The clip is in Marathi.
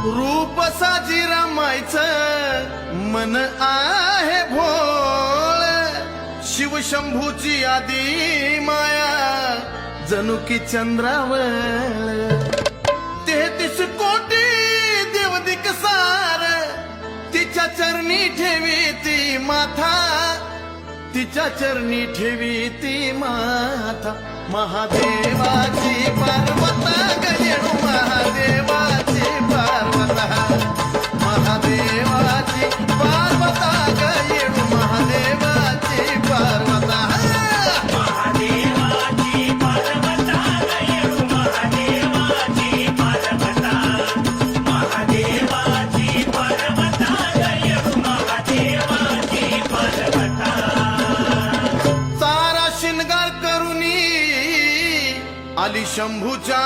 रूप साजी रमायचं मन आहे भोळ, शिवशंभूची आदी माया जणू की चंद्रावळ, 33 कोटी देवदिक सार तिच्या चरणी ठेवी ती माथा, तिच्या चरणी ठेवी ती माथा. महादेवाची पार्वता गयणू महादेवाची पार्वता, महादेवाची पार्वता गयणू महादेवाची पार्वता. महादेवाची पार्वता गयणू महादेवाची पार्वता, महादेवाची पार्वता गयणू महादेवाची पार्वता. सारा शिनगार करुनी आली शंभूच्या